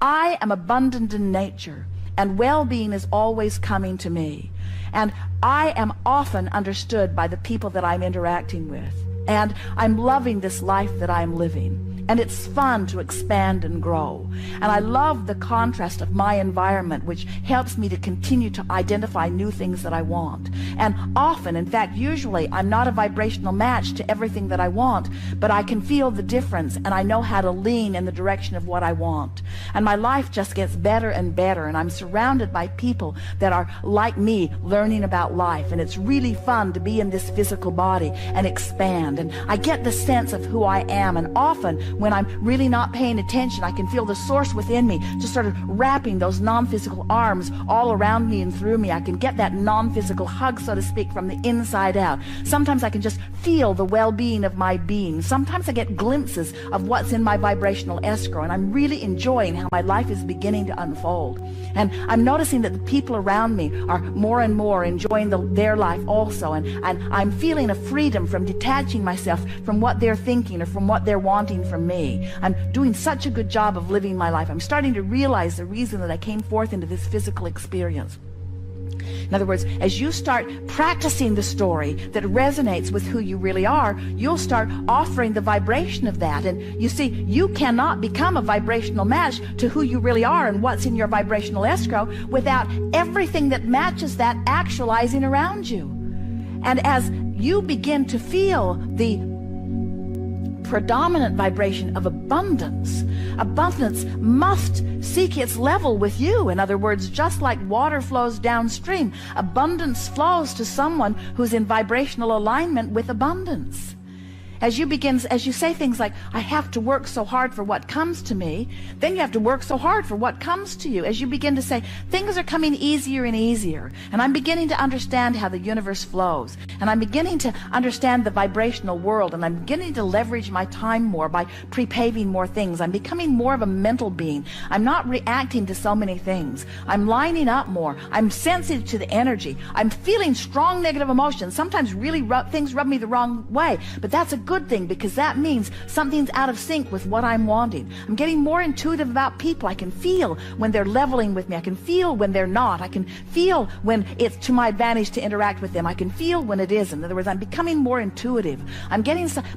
I am abundant in nature, and well-being is always coming to me. And I am often understood by the people that I'm interacting with. And I'm loving this life that I'm living. And it's fun to expand and grow. And I love the contrast of my environment, which helps me to continue to identify new things that I want. And often, in fact, usually, I'm not a vibrational match to everything that I want, but I can feel the difference, and I know how to lean in the direction of what I want. And my life just gets better and better, and I'm surrounded by people that are like me, learning about life. And it's really fun to be in this physical body and expand. And I get the sense of who I am, and often, when I'm really not paying attention, I can feel the source within me just sort of wrapping those non-physical arms all around me and through me. I can get that non-physical hug, so to speak, from the inside out. Sometimes I can just feel the well-being of my being. Sometimes I get glimpses of what's in my vibrational escrow, and I'm really enjoying how my life is beginning to unfold. And I'm noticing that the people around me are more and more enjoying their life also, and I'm feeling a freedom from detaching myself from what they're thinking or from what they're wanting from me. I'm doing such a good job of living my life. I'm starting to realize the reason that I came forth into this physical experience. In other words, as you start practicing the story that resonates with who you really are, you'll start offering the vibration of that. And you see, you cannot become a vibrational match to who you really are and what's in your vibrational escrow without everything that matches that actualizing around you. And as you begin to feel the predominant vibration of abundance, abundance must seek its level with you. In other words, just like water flows downstream, abundance flows to someone who's in vibrational alignment with abundance. As you say things like, I have to work so hard for what comes to me, then you have to work so hard for what comes to you. As you begin to say, things are coming easier and easier, and I'm beginning to understand how the universe flows, and I'm beginning to understand the vibrational world, and I'm beginning to leverage my time more by pre-paving more things. I'm becoming more of a mental being. I'm not reacting to so many things. I'm lining up more. I'm sensitive to the energy. I'm feeling strong negative emotions. Sometimes really things rub me the wrong way, but that's a good thing, because that means something's out of sync with what I'm wanting. I'm getting more intuitive about people. I can feel when they're leveling with me. I can feel when they're not. I can feel when it's to my advantage to interact with them. I can feel when it isn't. In other words, I'm becoming more intuitive.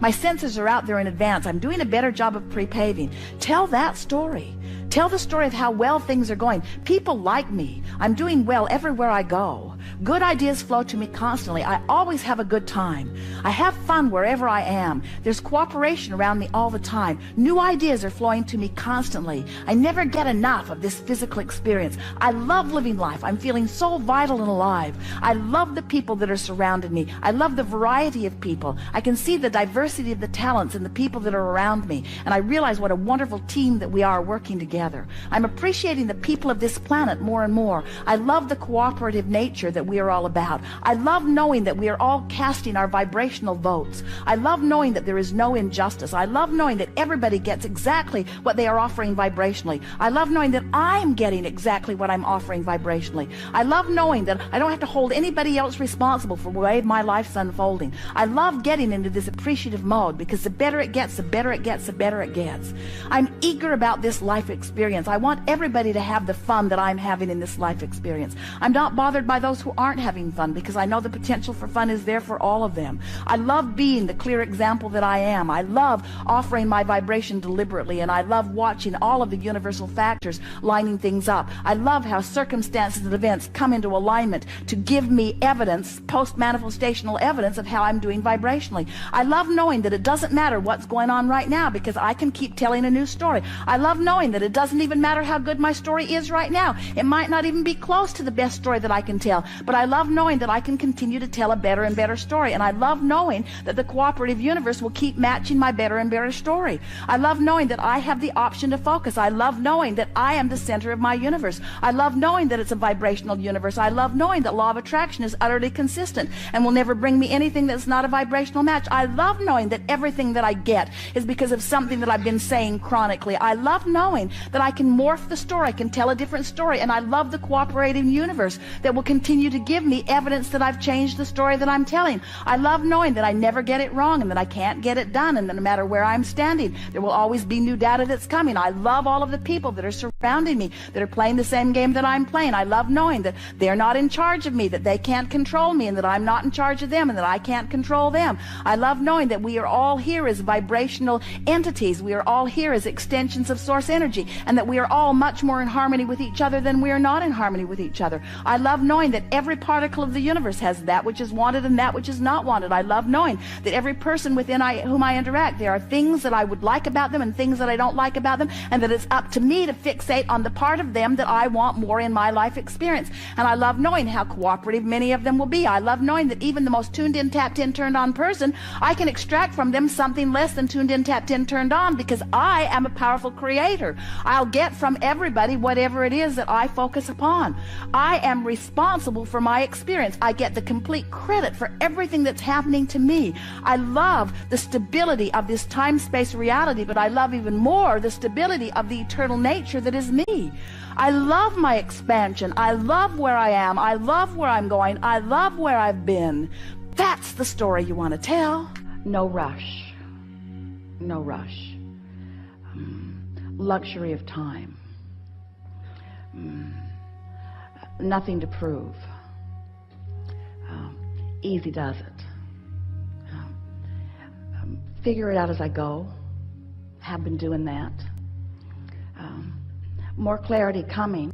My senses are out there in advance. I'm doing a better job of pre-paving. Tell that story. Tell the story of how well things are going. People like me. I'm doing well everywhere I go. Good ideas flow to me constantly. I always have a good time. I have fun wherever I am. There's cooperation around me all the time. New ideas are flowing to me constantly. I never get enough of this physical experience. I love living life. I'm feeling so vital and alive. I love the people that are surrounding me. I love the variety of people. I can see the diversity of the talents and the people that are around me. And I realize what a wonderful team that we are working together. I'm appreciating the people of this planet more and more. I love the cooperative nature that we are all about. I love knowing that we are all casting our vibrational votes. I love knowing that there is no injustice. I love knowing that everybody gets exactly what they are offering vibrationally. I love knowing that I'm getting exactly what I'm offering vibrationally. I love knowing that I don't have to hold anybody else responsible for the way my life's unfolding. I love getting into this appreciative mode, because the better it gets, the better it gets, the better it gets. I'm eager about this life experience. I want everybody to have the fun that I'm having in this life experience. I'm not bothered by those who aren't having fun, because I know the potential for fun is there for all of them. I love being the clear example that I am. I love offering my vibration deliberately, and I love watching all of the universal factors lining things up. I love how circumstances and events come into alignment to give me evidence, post-manifestational evidence of how I'm doing vibrationally. I love knowing that it doesn't matter what's going on right now, because I can keep telling a new story. I love knowing that it doesn't even matter how good my story is right now. It might not even be close to the best story that I can tell, but I love knowing that I can continue to tell a better and better story. And I love knowing that the cooperative universe will keep matching my better and better story. I love knowing that I have the option to focus. I love knowing that I am the center of my universe. I love knowing that it's a vibrational universe. I love knowing that law of attraction is utterly consistent and will never bring me anything that's not a vibrational match. I love knowing that everything that I get is because of something that I've been saying chronically. I love knowing that I can morph the story, I can tell a different story. And I love the cooperating universe that will continue to give me evidence that I've changed the story that I'm telling. I love knowing that I never get it wrong and that I can't get it done, and that no matter where I'm standing, there will always be new data that's coming. I love all of the people that are surrounding me that are playing the same game that I'm playing. I love knowing that they're not in charge of me, that they can't control me, and that I'm not in charge of them, and that I can't control them. I love knowing that we are all here as vibrational entities. We are all here as extensions of source energy, and that we are all much more in harmony with each other than we are not in harmony with each other. I love knowing that every particle of the universe has that which is wanted and that which is not wanted. I love knowing that every person within whom I interact, there are things that I would like about them and things that I don't like about them, and that it's up to me to fixate on the part of them that I want more in my life experience. And I love knowing how cooperative many of them will be. I love knowing that even the most tuned in, tapped in, turned on person, I can extract from them something less than tuned in, tapped in, turned on, because I am a powerful creator. I'll get from everybody whatever it is that I focus upon. I am responsible for my experience. I get the complete credit for everything that's happening to me. I love the stability of this time-space reality, but I love even more the stability of the eternal nature that is me. I love my expansion. I love where I am. I love where I'm going. I love where I've been. That's the story you want to tell. No rush. No rush. Luxury of time. Nothing to prove. Easy does it. Figure it out as I go. Have been doing that. More clarity coming.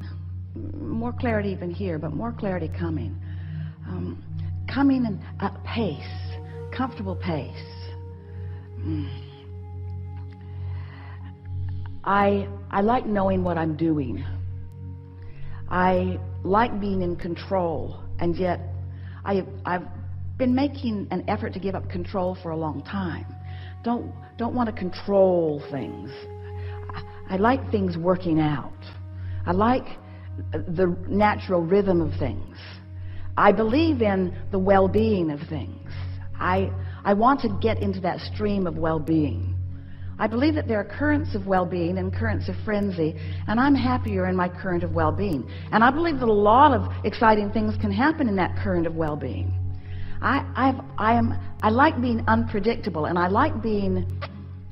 More clarity even here, but more clarity coming. Coming in a pace, comfortable pace. I like knowing what I'm doing. I like being in control, and yet I've been making an effort to give up control for a long time. Don't want to control things. I like things working out. I like the natural rhythm of things. I believe in the well-being of things. I want to get into that stream of well-being. I believe that there are currents of well-being and currents of frenzy, and I'm happier in my current of well-being. And I believe that a lot of exciting things can happen in that current of well-being. I like being unpredictable, and I like being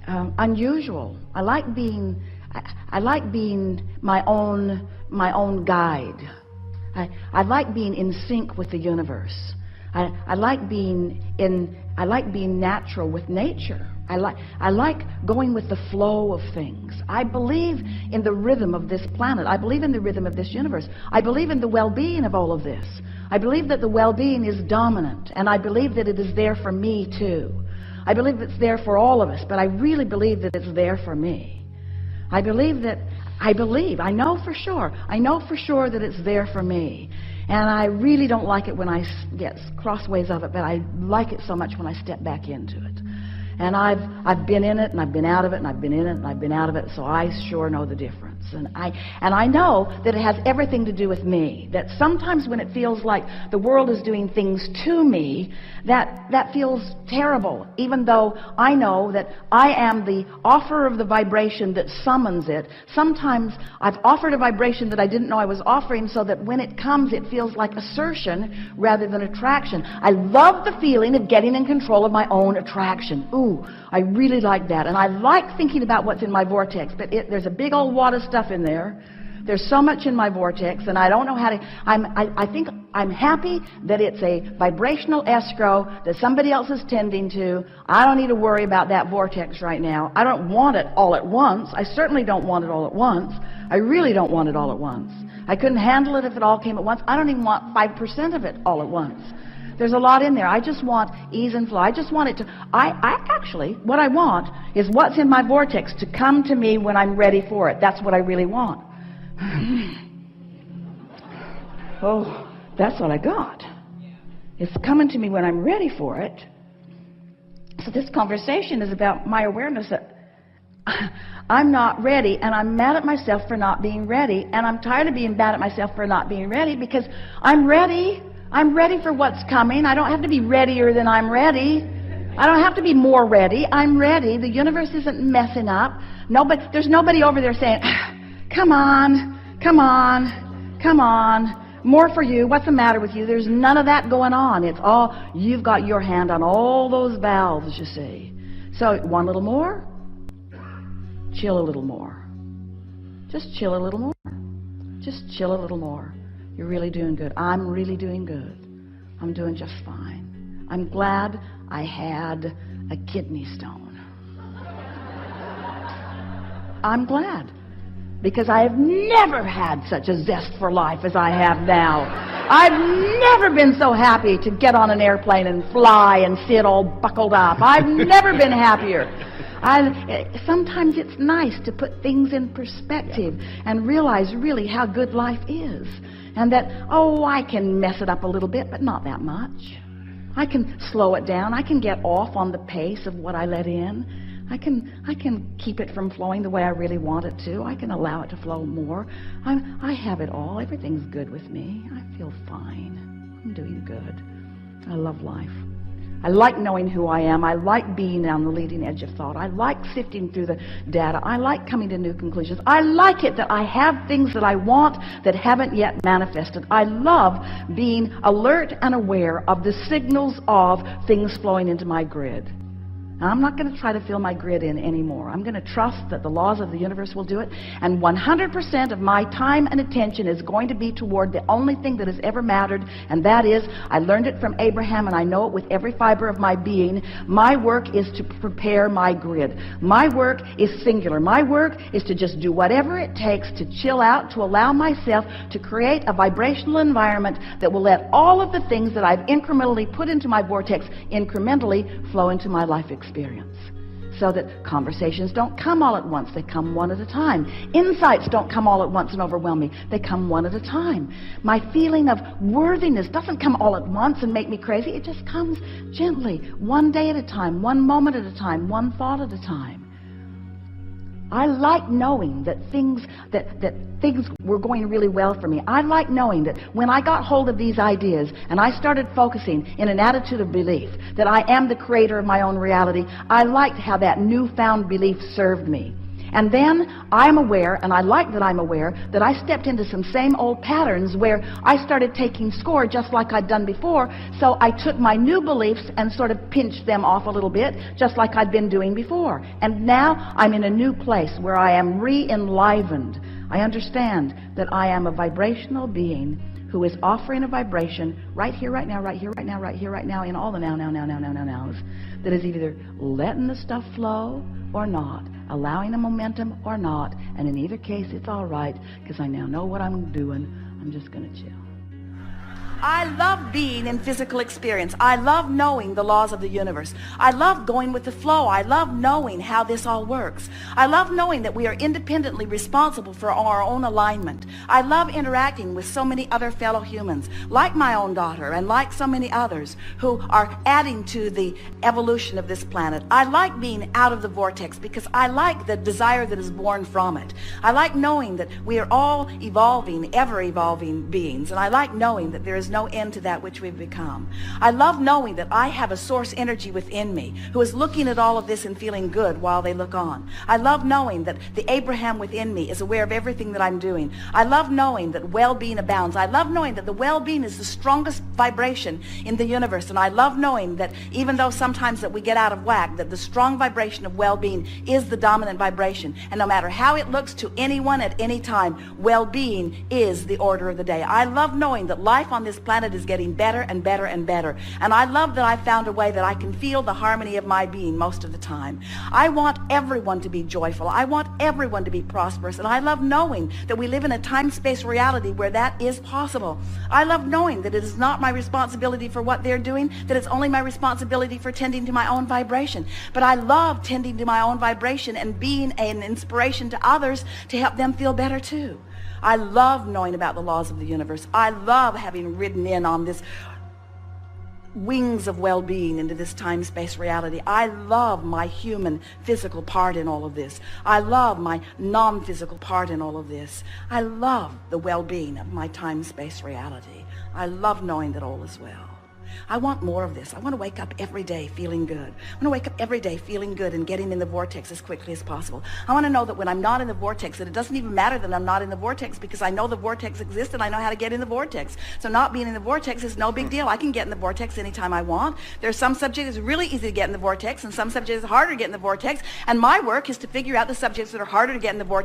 unusual. I like being my own guide. I like being in sync with the universe. I like being natural with nature. I like going with the flow of things. I believe in the rhythm of this planet. I believe in the rhythm of this universe. I believe in the well-being of all of this. I believe that the well-being is dominant, and I believe that it is there for me too. I believe it's there for all of us, but I really believe that it's there for me. I know for sure that it's there for me. And I really don't like it when I get crossways of it, but I like it so much when I step back into it. And I've been in it, and I've been out of it, and I've been in it, and I've been out of it, so I sure know the difference. And I know that it has everything to do with me. That sometimes when it feels like the world is doing things to me, that feels terrible, even though I know that I am the offer of the vibration that summons it. Sometimes I've offered a vibration that I didn't know I was offering, so that when it comes, it feels like assertion rather than attraction. I love the feeling of getting in control of my own attraction. Ooh, I really like that. And I like thinking about what's in my vortex, but there's a big old wad of stuff in there. There's so much in my vortex, and I don't know how to. I think I'm happy that it's a vibrational escrow that somebody else is tending to. I don't need to worry about that vortex right now. I don't want it all at once. I certainly don't want it all at once. I really don't want it all at once. I couldn't handle it if it all came at once. I don't even want 5% of it all at once. There's a lot in there. I just want ease and flow. I just want it to, actually, what I want is what's in my vortex to come to me when I'm ready for it. That's what I really want. Oh, that's what I got. It's coming to me when I'm ready for it. So this conversation is about my awareness that I'm not ready, and I'm mad at myself for not being ready, and I'm tired of being mad at myself for not being ready, because I'm ready. I'm ready for what's coming. I don't have to be readier than I'm ready. I don't have to be more ready. I'm ready. The universe isn't messing up. There's nobody over there saying, Come on, come on, come on. More for you. What's the matter with you? There's none of that going on. It's all, you've got your hand on all those valves, you see. So, one little more. Chill a little more. Just chill a little more. Just chill a little more. You're really doing good. I'm really doing good. I'm doing just fine. I'm glad I had a kidney stone. I'm glad. Because I have never had such a zest for life as I have now. I've never been so happy to get on an airplane and fly and sit all buckled up. I've never been happier. Sometimes it's nice to put things in perspective and realize really how good life is. And that, oh, I can mess it up a little bit, but not that much. I can slow it down. I can get off on the pace of what I let in. I can keep it from flowing the way I really want it to. I can allow it to flow more. I have it all. Everything's good with me. I feel fine. I'm doing good. I love life. I like knowing who I am. I like being on the leading edge of thought. I like sifting through the data. I like coming to new conclusions. I like it that I have things that I want that haven't yet manifested. I love being alert and aware of the signals of things flowing into my grid. Now, I'm not going to try to fill my grid in anymore. I'm going to trust that the laws of the universe will do it. And 100% of my time and attention is going to be toward the only thing that has ever mattered, and that is, I learned it from Abraham, and I know it with every fiber of my being. My work is to prepare my grid. My work is singular. My work is to just do whatever it takes to chill out, to allow myself to create a vibrational environment that will let all of the things that I've incrementally put into my vortex incrementally flow into my life experience. So that conversations don't come all at once, they come one at a time. Insights don't come all at once and overwhelm me, they come one at a time. My feeling of worthiness doesn't come all at once and make me crazy. It just comes gently, one day at a time, one moment at a time, one thought at a time. I like knowing that things were going really well for me. I like knowing that when I got hold of these ideas and I started focusing in an attitude of belief that I am the creator of my own reality, I liked how that newfound belief served me. And then I'm aware, and I like that I'm aware, that I stepped into some same old patterns where I started taking score just like I'd done before. So I took my new beliefs and sort of pinched them off a little bit, just like I'd been doing before. And now I'm in a new place where I am re-enlivened. I understand that I am a vibrational being who is offering a vibration right here, right now, right here, right now, right here, right now, in all the nows, that is either letting the stuff flow or not, allowing a momentum or not, and in either case it's all right, because I now know what I'm doing. I'm just going to chill. I love being in physical experience. I love knowing the laws of the universe. I love going with the flow. I love knowing how this all works. I love knowing that we are independently responsible for our own alignment. I love interacting with so many other fellow humans, like my own daughter and like so many others who are adding to the evolution of this planet. I like being out of the vortex because I like the desire that is born from it. I like knowing that we are all evolving, ever-evolving beings, and I like knowing that there is no end to that which we've become. I love knowing that I have a source energy within me who is looking at all of this and feeling good while they look on. I love knowing that the Abraham within me is aware of everything that I'm doing. I love knowing that well-being abounds. I love knowing that the well-being is the strongest vibration in the universe. And I love knowing that even though sometimes that we get out of whack, that the strong vibration of well-being is the dominant vibration. And no matter how it looks to anyone at any time, well-being is the order of the day. I love knowing that life on this planet is getting better and better and better. And I love that I found a way that I can feel the harmony of my being most of the time. I want everyone to be joyful. I want everyone to be prosperous. And I love knowing that we live in a time-space reality where that is possible. I love knowing that it is not my responsibility for what they're doing, that it's only my responsibility for tending to my own vibration. But I love tending to my own vibration and being an inspiration to others to help them feel better too. I love knowing about the laws of the universe. I love having ridden in on this wings of well-being into this time-space reality. I love my human physical part in all of this. I love my non-physical part in all of this. I love the well-being of my time-space reality. I love knowing that all is well. I want more of this. I want to wake up every day feeling good. I want to wake up every day feeling good and getting in the vortex as quickly as possible. I want to know that when I'm not in the vortex, that it doesn't even matter that I'm not in the vortex, because I know the vortex exists and I know how to get in the vortex. So not being in the vortex is no big deal. I can get in the vortex anytime I want. There's some subjects it's really easy to get in the vortex, and some subjects it's harder to get in the vortex. And my work is to figure out the subjects that are harder to get in the vortex